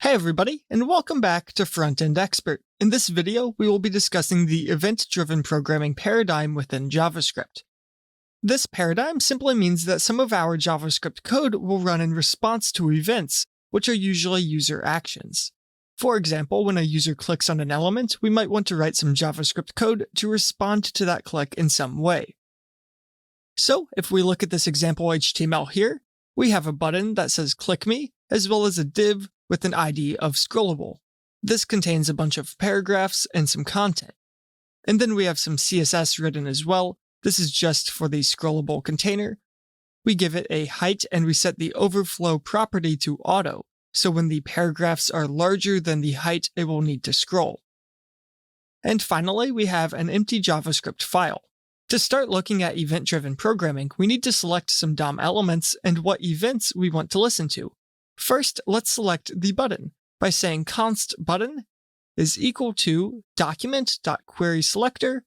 Hey everybody, and welcome back to Front-End Expert. In this video, we will be discussing the event-driven programming paradigm within JavaScript. This paradigm simply means that some of our JavaScript code will run in response to events, which are usually user actions. For example, when a user clicks on an element, we might want to write some JavaScript code to respond to that click in some way. So, if we look at this example HTML here, we have a button that says click me, as well as a div with an ID of scrollable. This contains a bunch of paragraphs and some content. And then we have some CSS written as well. This is just for the scrollable container. We give it a height and we set the overflow property to auto. So when the paragraphs are larger than the height, it will need to scroll. And finally, we have an empty JavaScript file. To start looking at event-driven programming, we need to select some DOM elements and what events we want to listen to. First, let's select the button by saying const button is equal to document.querySelector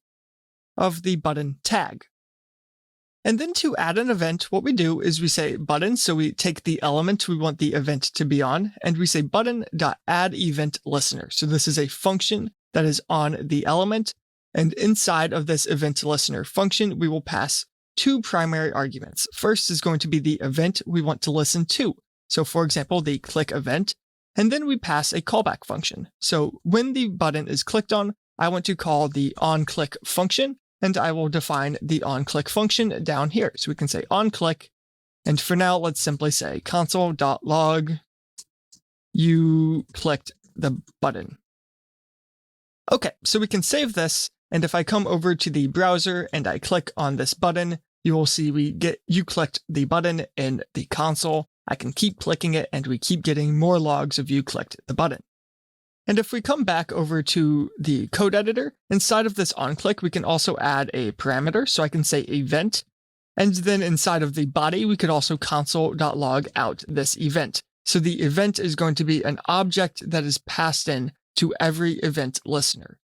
of the button tag. And then to add an event, what we do is we say button, so we take the element we want the event to be on, and we say button.addEventListener. So this is a function that is on the element, and inside of this event listener function, we will pass two primary arguments. First is going to be the event we want to listen to. So for example, the click event, and then we pass a callback function. So when the button is clicked on, I want to call the onClick function, and I will define the onClick function down here. So we can say onClick, and for now, let's simply say console.log you clicked the button. Okay, so we can save this, and if I come over to the browser and I click on this button, you will see we get you clicked the button in the console. I can keep clicking it and we keep getting more logs of you clicked the button. And if we come back over to the code editor, inside of this onClick, we can also add a parameter. So I can say event, and then inside of the body, we could also console.log out this event. So the event is going to be an object that is passed in to every event listener.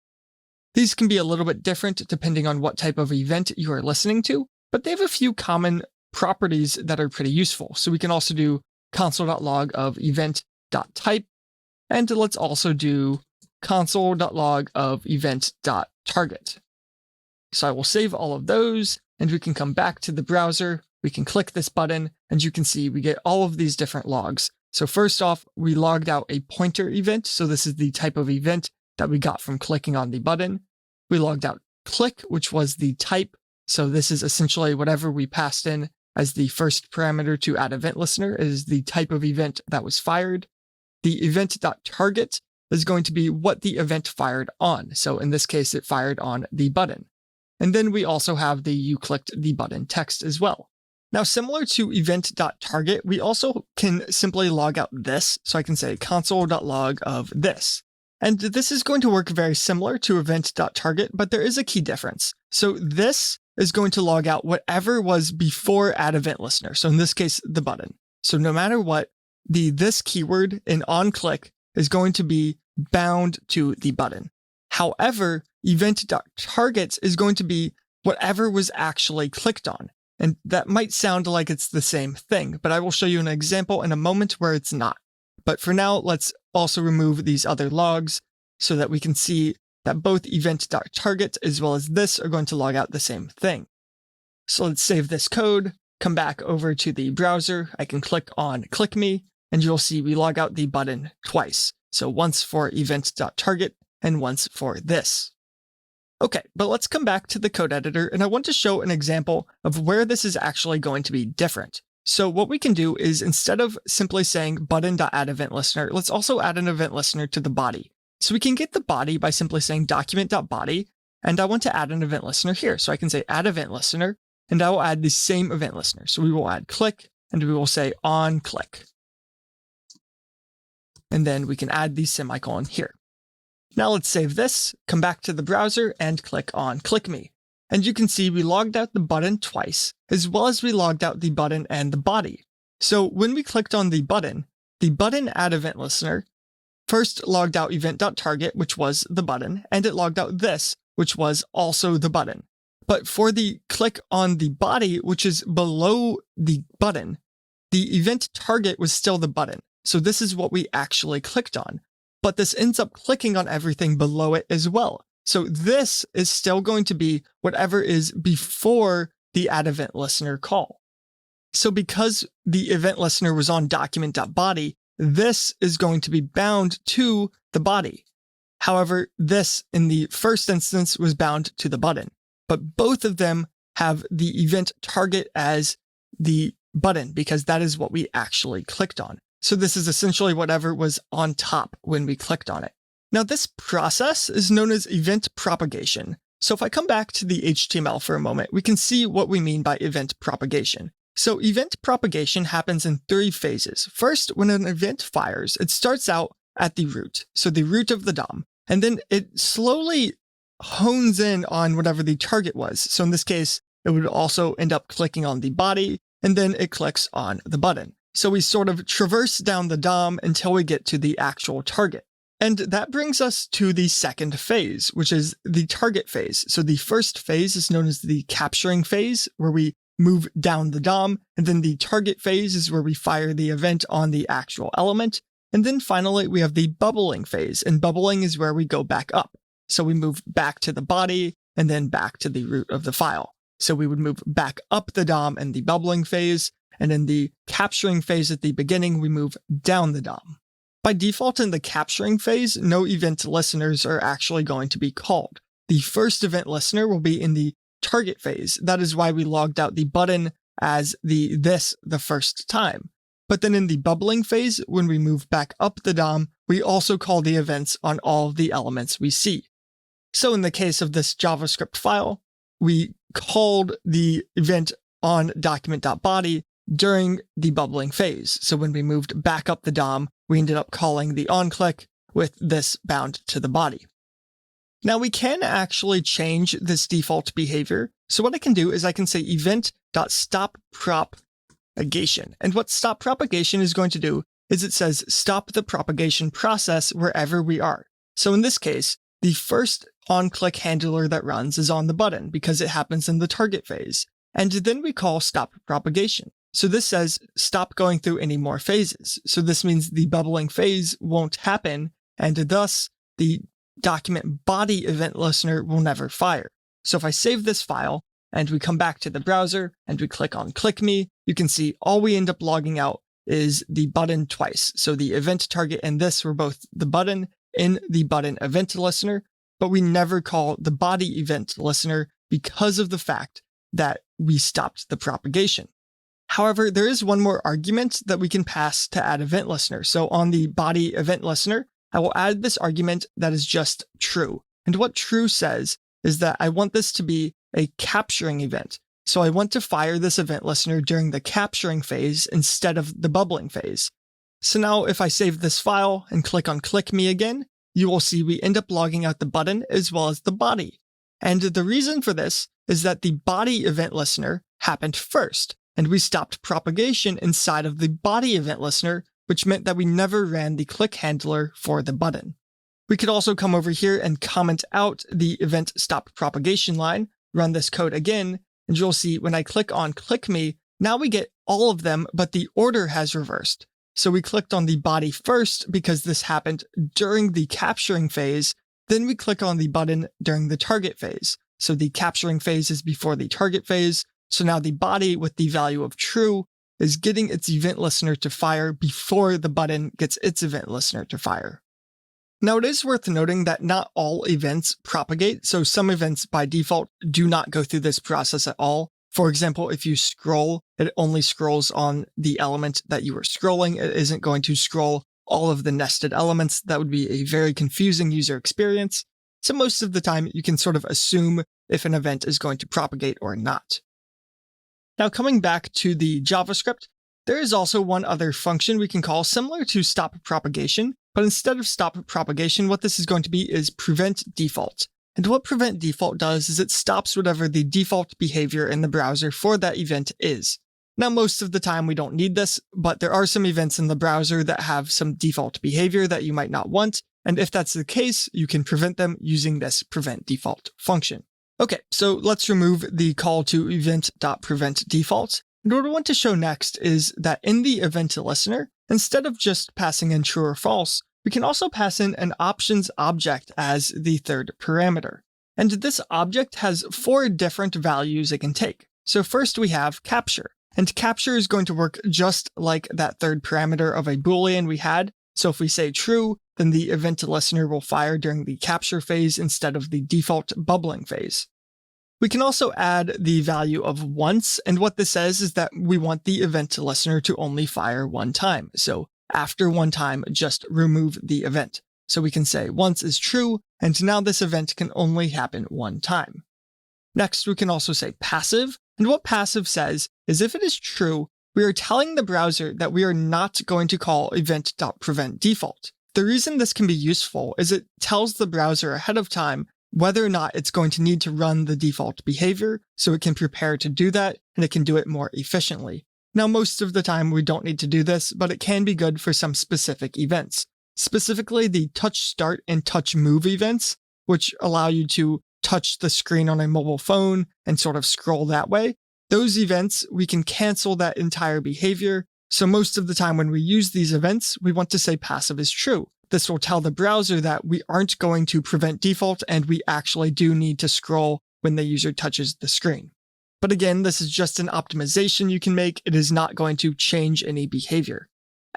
These can be a little bit different depending on what type of event you are listening to, but they have a few common properties that are pretty useful. So we can also do console.log of event.type, and let's also do console.log of event.target. So I will save all of those, and we can come back to the browser, we can click this button, and you can see we get all of these different logs. So first off, we logged out a pointer event, so this is the type of event that we got from clicking on the button. We logged out click, which was the type, so this is essentially whatever we passed in as the first parameter to add event listener is the type of event that was fired. The event.target is going to be what the event fired on. So in this case, it fired on the button. And then we also have the you clicked the button text as well. Now, similar to event.target, we also can simply log out this. So I can say console.log of this. And this is going to work very similar to event.target, but there is a key difference. So this is going to log out whatever was before add event listener. So in this case, the button. So no matter what, this keyword in onClick is going to be bound to the button. However, event.target is going to be whatever was actually clicked on. And that might sound like it's the same thing, but I will show you an example in a moment where it's not. But for now, let's also remove these other logs so that we can see that both event.target as well as this are going to log out the same thing. So let's save this code, come back over to the browser, I can click on click me, and you'll see we log out the button twice. So once for event.target and once for this. Okay, but let's come back to the code editor, and I want to show an example of where this is actually going to be different. So what we can do is instead of simply saying button.addEventListener, let's also add an event listener to the body. So we can get the body by simply saying document.body, and I want to add an event listener here. So I can say add event listener, and I will add the same event listener. So we will add click, and we will say on click. And then we can add the semicolon here. Now let's save this, come back to the browser, and click on click me. And you can see we logged out the button twice, as well as we logged out the button and the body. So when we clicked on the button add event listener first logged out event.target, which was the button, and it logged out this, which was also the button. But for the click on the body, which is below the button, the event target was still the button. So this is what we actually clicked on. But this ends up clicking on everything below it as well. So this is still going to be whatever is before the add event listener call. So because the event listener was on document.body, this is going to be bound to the body. However, this in the first instance was bound to the button, but both of them have the event target as the button because that is what we actually clicked on. So this is essentially whatever was on top when we clicked on it. Now this process is known as event propagation. So if I come back to the HTML for a moment, we can see what we mean by event propagation. So event propagation happens in 3 phases. First, when an event fires, it starts out at the root, so the root of the DOM, and then it slowly hones in on whatever the target was. So in this case, it would also end up clicking on the body, and then it clicks on the button. So we sort of traverse down the DOM until we get to the actual target. And that brings us to the second phase, which is the target phase. So the first phase is known as the capturing phase, where we move down the DOM, and then the target phase is where we fire the event on the actual element. And then finally, we have the bubbling phase, and bubbling is where we go back up. So we move back to the body and then back to the root of the file. So we would move back up the DOM in the bubbling phase, and in the capturing phase at the beginning, we move down the DOM. By default, in the capturing phase, no event listeners are actually going to be called. The first event listener will be in the target phase. That is why we logged out the button as the first time. But then in the bubbling phase, when we move back up the DOM, we also call the events on all of the elements we see. So in the case of this JavaScript file, we called the event on document.body during the bubbling phase. So when we moved back up the DOM, we ended up calling the onClick with this bound to the body. Now we can actually change this default behavior. So what I can do is I can say event.stopPropagation. And what stop propagation is going to do is it says stop the propagation process wherever we are. So in this case, the first onClick handler that runs is on the button because it happens in the target phase. And then we call stop propagation. So this says stop going through any more phases. So this means the bubbling phase won't happen, and thus the document body event listener will never fire. So if I save this file and we come back to the browser and we click on click me, you can see all we end up logging out is the button twice. So the event target and this were both the button in the button event listener, but we never call the body event listener because of the fact that we stopped the propagation. However, there is one more argument that we can pass to add event listener. So on the body event listener, I will add this argument that is just true. And what true says is that I want this to be a capturing event. So I want to fire this event listener during the capturing phase instead of the bubbling phase. So now if I save this file and click on click me again, you will see we end up logging out the button as well as the body. And the reason for this is that the body event listener happened first, and we stopped propagation inside of the body event listener, which meant that we never ran the click handler for the button. We could also come over here and comment out the event stop propagation line, run this code again, and you'll see when I click on click me, now we get all of them, but the order has reversed. So we clicked on the body first because this happened during the capturing phase, then we click on the button during the target phase. So the capturing phase is before the target phase. So now the body with the value of true is getting its event listener to fire before the button gets its event listener to fire. Now it is worth noting that not all events propagate, so some events by default do not go through this process at all. For example, if you scroll, it only scrolls on the element that you are scrolling. It isn't going to scroll all of the nested elements. That would be a very confusing user experience. So most of the time you can sort of assume if an event is going to propagate or not. Now coming back to the JavaScript, there is also one other function we can call similar to stop propagation, but instead of stop propagation, what this is going to be is prevent default. And what prevent default does is it stops whatever the default behavior in the browser for that event is. Now most of the time we don't need this, but there are some events in the browser that have some default behavior that you might not want, and if that's the case, you can prevent them using this prevent default function. Okay, so let's remove the call to event.preventDefault. And what I want to show next is that in the event listener, instead of just passing in true or false, we can also pass in an options object as the third parameter. And this object has 4 different values it can take. So first we have capture, and capture is going to work just like that third parameter of a Boolean we had. So if we say true, then the event listener will fire during the capture phase instead of the default bubbling phase. We can also add the value of once, and what this says is that we want the event listener to only fire one time. So after one time, just remove the event. So we can say once is true, and now this event can only happen one time. Next, we can also say passive, and what passive says is if it is true, we are telling the browser that we are not going to call event.preventDefault. The reason this can be useful is it tells the browser ahead of time whether or not it's going to need to run the default behavior, so it can prepare to do that, and it can do it more efficiently. Now, most of the time we don't need to do this, but it can be good for some specific events. Specifically, the touch start and touch move events, which allow you to touch the screen on a mobile phone and sort of scroll that way. Those events, we can cancel that entire behavior. So most of the time when we use these events, we want to say passive is true. This will tell the browser that we aren't going to prevent default and we actually do need to scroll when the user touches the screen. But again, this is just an optimization you can make. It is not going to change any behavior.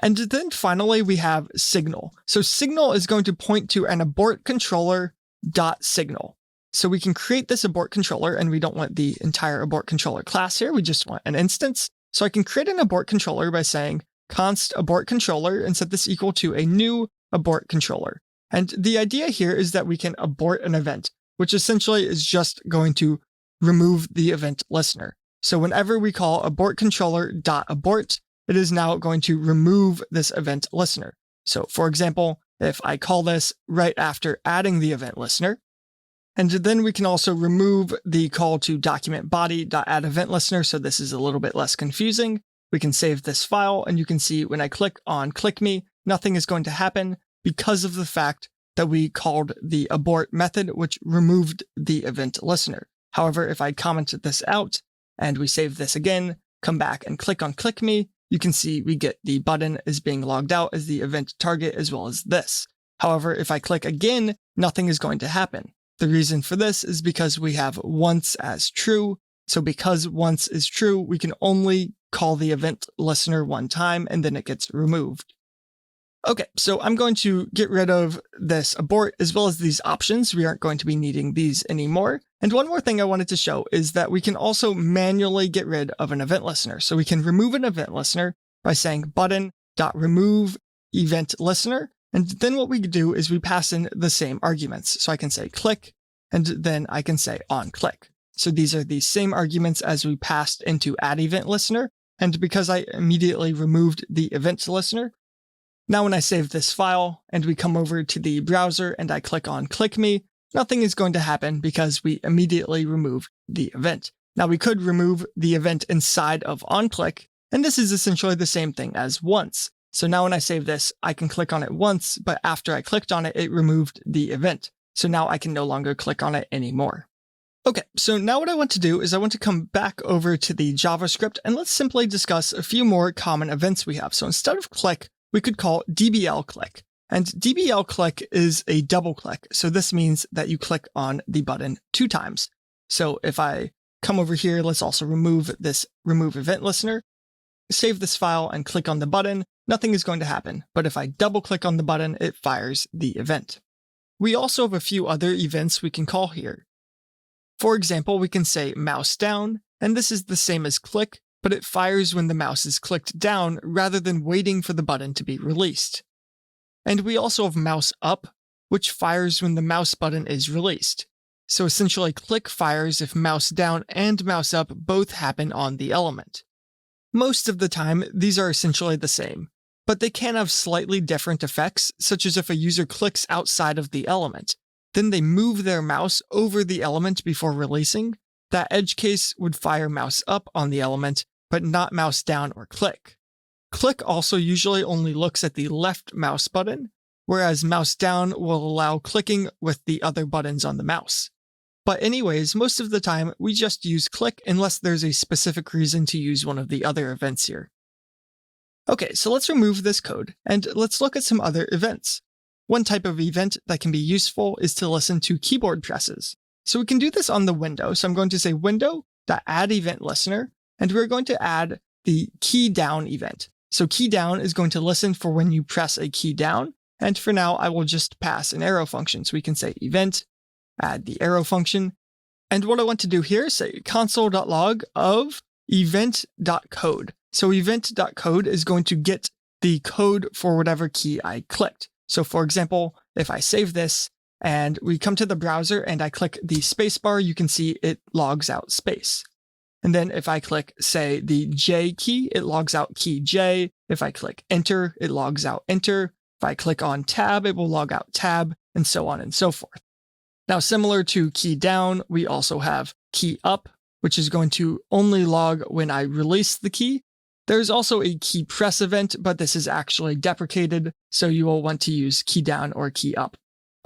And then finally, we have signal. So signal is going to point to an abort controller.signal. So we can create this abort controller, and we don't want the entire abort controller class here. We just want an instance. So I can create an abort controller by saying const abort controller and set this equal to a new abort controller. And the idea here is that we can abort an event, which essentially is just going to remove the event listener. So whenever we call abort controller.abort, it is now going to remove this event listener. So for example, if I call this right after adding the event listener, and then we can also remove the call to document body.add event listener. So this is a little bit less confusing. We can save this file, and you can see when I click on click me, nothing is going to happen because of the fact that we called the abort method, which removed the event listener. However, if I comment this out and we save this again, come back and click on click me, you can see we get the button is being logged out as the event target as well as this. However, if I click again, nothing is going to happen. The reason for this is because we have once as true. So because once is true, we can only call the event listener one time and then it gets removed. Okay, so I'm going to get rid of this abort as well as these options. We aren't going to be needing these anymore. And one more thing I wanted to show is that we can also manually get rid of an event listener. So we can remove an event listener by saying button.remove event listener. And then what we do is we pass in the same arguments. So I can say click, and then I can say on click. So these are the same arguments as we passed into add event listener. And because I immediately removed the event listener, now when I save this file and we come over to the browser and I click on click me, nothing is going to happen because we immediately removed the event. Now we could remove the event inside of onClick, and this is essentially the same thing as once. So now when I save this, I can click on it once, but after I clicked on it, it removed the event. So now I can no longer click on it anymore. Okay, so now what I want to do is I want to come back over to the JavaScript and let's simply discuss a few more common events we have. So instead of click, we could call DBL click. And DBL click is a double click. So this means that you click on the button 2 times. So if I come over here, let's also remove this remove event listener, save this file and click on the button, nothing is going to happen. But if I double click on the button, it fires the event. We also have a few other events we can call here. For example, we can say mouse down, and this is the same as click, but it fires when the mouse is clicked down rather than waiting for the button to be released. And we also have mouse up, which fires when the mouse button is released. So essentially click fires if mouse down and mouse up both happen on the element. Most of the time, these are essentially the same, but they can have slightly different effects, such as if a user clicks outside of the element, then they move their mouse over the element before releasing. That edge case would fire mouse up on the element, but not mouse down or click. Click also usually only looks at the left mouse button, whereas mouse down will allow clicking with the other buttons on the mouse. But anyways, most of the time, we just use click unless there's a specific reason to use one of the other events here. Okay, so let's remove this code, and let's look at some other events. One type of event that can be useful is to listen to keyboard presses. So we can do this on the window. So I'm going to say window.add event listener, and we're going to add the key down event. So key down is going to listen for when you press a key down. And for now, I will just pass an arrow function. So we can say event, add the arrow function. And what I want to do here is say console.log of event.code. So event.code is going to get the code for whatever key I clicked. So for example, if I save this and we come to the browser and I click the spacebar, you can see it logs out space. And then if I click, say, the J key, it logs out key J. If I click enter, it logs out enter. If I click on tab, it will log out tab, and so on and so forth. Now, similar to key down, we also have key up, which is going to only log when I release the key. There's also a key press event, but this is actually deprecated, so you will want to use key down or key up.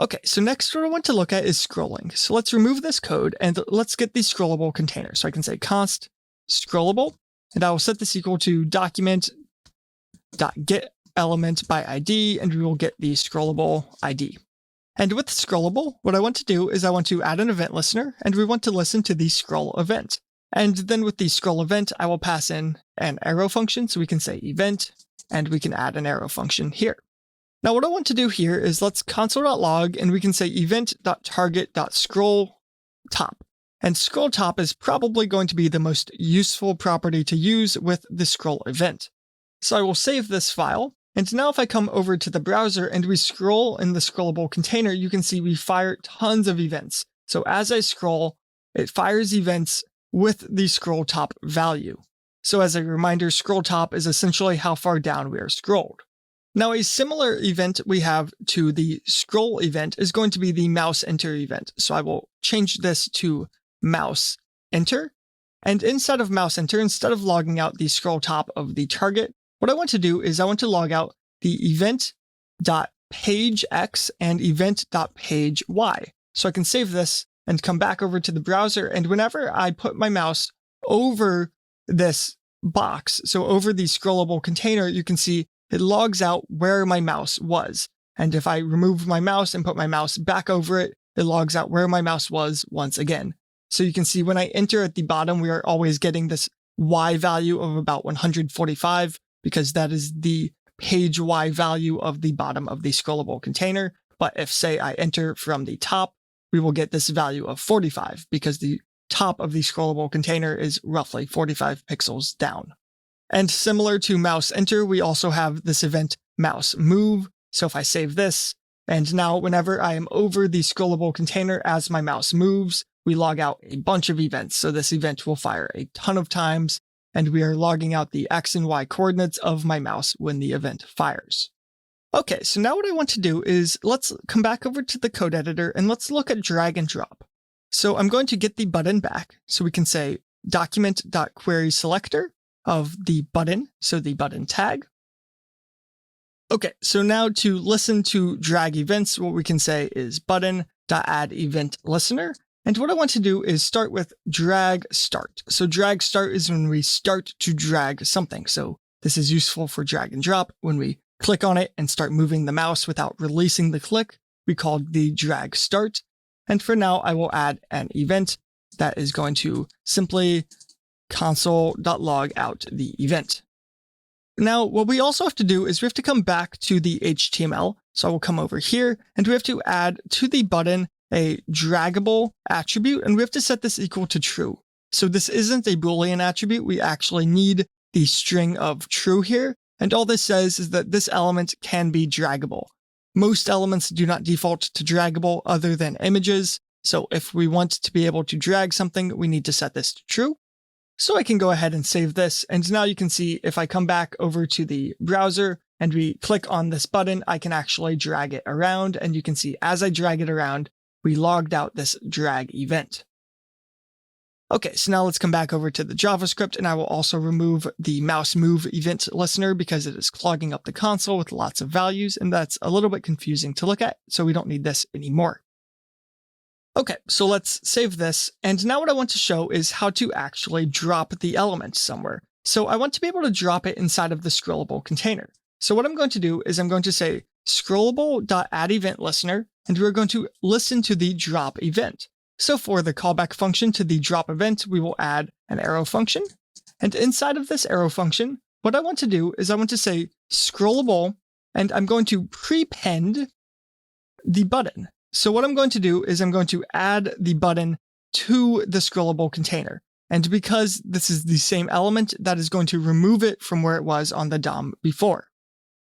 Okay, so next what I want to look at is scrolling. So let's remove this code and let's get the scrollable container. So I can say const scrollable, and I will set this equal to document.getElement by ID, and we will get the scrollable ID. And with scrollable, what I want to do is I want to add an event listener, and we want to listen to the scroll event. And then with the scroll event, I will pass in an arrow function. So we can say event, and we can add an arrow function here. Now what I want to do here is let's console.log, and we can say event.target.scroll top. And scroll top is probably going to be the most useful property to use with the scroll event. So I will save this file. And now if I come over to the browser and we scroll in the scrollable container, you can see we fire tons of events. So as I scroll, it fires events with the scroll top value. So as a reminder, scroll top is essentially how far down we are scrolled. Now a similar event we have to the scroll event is going to be the mouse enter event. So I will change this to mouse enter. And inside of mouse enter, instead of logging out the scroll top of the target, what I want to do is I want to log out the event.pageX and event.pagey. So I can save this and come back over to the browser. And whenever I put my mouse over this box, so over the scrollable container, you can see it logs out where my mouse was. And if I remove my mouse and put my mouse back over it, it logs out where my mouse was once again. So you can see when I enter at the bottom, we are always getting this Y value of about 145 because that is the page Y value of the bottom of the scrollable container. But if, say, I enter from the top, we will get this value of 45 because the top of the scrollable container is roughly 45 pixels down. And similar to mouse enter, we also have this event mouse move. So if I save this, and now whenever I am over the scrollable container as my mouse moves, we log out a bunch of events. So this event will fire a ton of times, and we are logging out the X and Y coordinates of my mouse when the event fires. Okay, so now what I want to do is let's come back over to the code editor and let's look at drag and drop. So I'm going to get the button back. So we can say document.querySelector of the button, so the button tag. Okay, so now to listen to drag events, what we can say is button.addEventListener. And what I want to do is start with drag start. So drag start is when we start to drag something. So this is useful for drag and drop. When we click on it and start moving the mouse without releasing the click, we call the drag start. And for now, I will add an event that is going to simply console.log out the event. Now, what we also have to do is we have to come back to the HTML. So I will come over here and we have to add to the button a draggable attribute, and we have to set this equal to true. So this isn't a Boolean attribute. We actually need the string of true here. And all this says is that this element can be draggable. Most elements do not default to draggable other than images. So if we want to be able to drag something, we need to set this to true. So I can go ahead and save this. And now you can see if I come back over to the browser and we click on this button, I can actually drag it around. And you can see as I drag it around, we logged out this drag event. Okay, so now let's come back over to the JavaScript, and I will also remove the mouse move event listener because it is clogging up the console with lots of values, and that's a little bit confusing to look at, so we don't need this anymore. Okay, so let's save this. And now what I want to show is how to actually drop the element somewhere. So I want to be able to drop it inside of the scrollable container. So what I'm going to do is I'm going to say scrollable.addEventListener, and we're going to listen to the drop event. So for the callback function to the drop event, we will add an arrow function. And inside of this arrow function, what I want to do is I want to say scrollable, and I'm going to prepend the button. So what I'm going to do is I'm going to add the button to the scrollable container. And because this is the same element, that is going to remove it from where it was on the DOM before.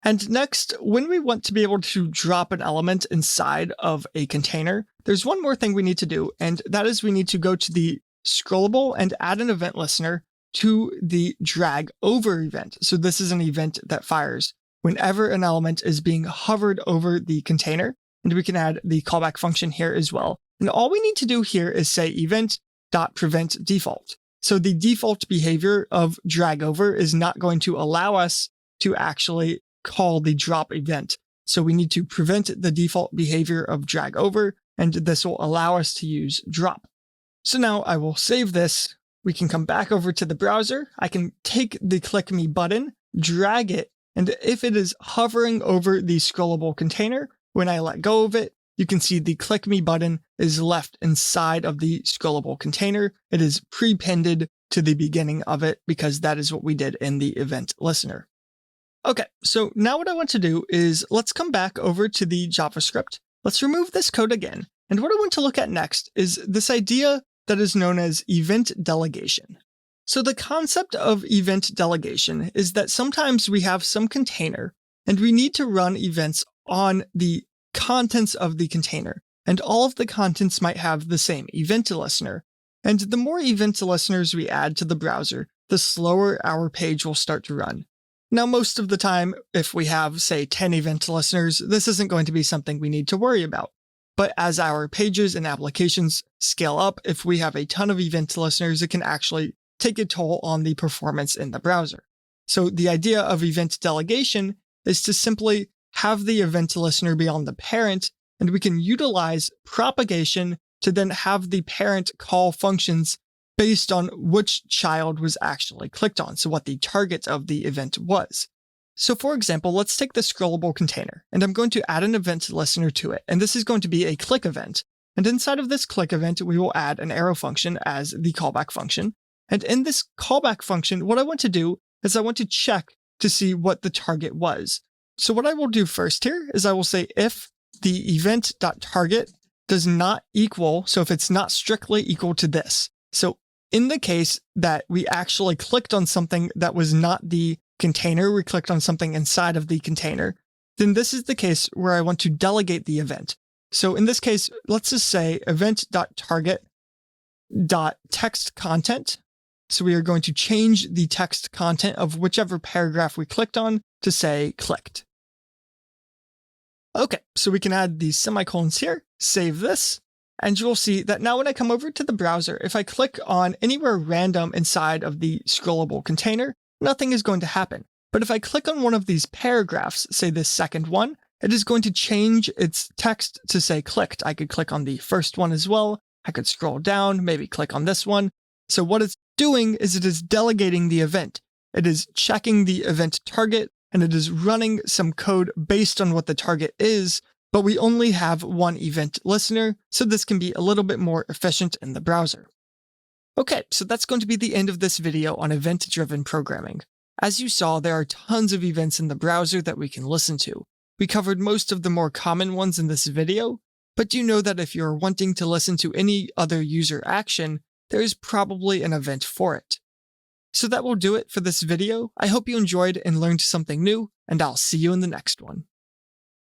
And next, when we want to be able to drop an element inside of a container, there's one more thing we need to do, and that is we need to go to the scrollable and add an event listener to the drag over event. So this is an event that fires whenever an element is being hovered over the container. And we can add the callback function here as well. And all we need to do here is say event.preventDefault. So the default behavior of drag over is not going to allow us to actually call the drop event. So we need to prevent the default behavior of drag over, and this will allow us to use drop. So now I will save this. We can come back over to the browser. I can take the click me button, drag it, and if it is hovering over the scrollable container, when I let go of it, you can see the click me button is left inside of the scrollable container. It is prepended to the beginning of it because that is what we did in the event listener. Okay, so now what I want to do is let's come back over to the JavaScript. Let's remove this code again. And what I want to look at next is this idea that is known as event delegation. So the concept of event delegation is that sometimes we have some container and we need to run events on the contents of the container, and all of the contents might have the same event listener. And the more event listeners we add to the browser, the slower our page will start to run. Now, most of the time, if we have, say, 10 event listeners, this isn't going to be something we need to worry about. But as our pages and applications scale up, if we have a ton of event listeners, it can actually take a toll on the performance in the browser. So the idea of event delegation is to simply have the event listener be on the parent, and we can utilize propagation to then have the parent call functions based on which child was actually clicked on, so what the target of the event was. So for example, let's take the scrollable container, and I'm going to add an event listener to it, and this is going to be a click event. And inside of this click event, we will add an arrow function as the callback function. And in this callback function, what I want to do is I want to check to see what the target was. So what I will do first here is I will say if the event.target does not equal, so if it's not strictly equal to this. So in the case that we actually clicked on something that was not the container, we clicked on something inside of the container, then this is the case where I want to delegate the event. So in this case, let's just say event.target.textContent. So we are going to change the text content of whichever paragraph we clicked on to say clicked. Okay, so we can add these semicolons here, save this, and you'll see that now when I come over to the browser, if I click on anywhere random inside of the scrollable container, nothing is going to happen. But if I click on one of these paragraphs, say this second one, it is going to change its text to say clicked. I could click on the first one as well. I could scroll down, maybe click on this one. So what it's doing is it is delegating the event. It is checking the event target, and it is running some code based on what the target is, but we only have one event listener, so this can be a little bit more efficient in the browser. Okay, so that's going to be the end of this video on event-driven programming. As you saw, there are tons of events in the browser that we can listen to. We covered most of the more common ones in this video, but do you know that if you're wanting to listen to any other user action, there is probably an event for it. So that will do it for this video. I hope you enjoyed and learned something new, and I'll see you in the next one.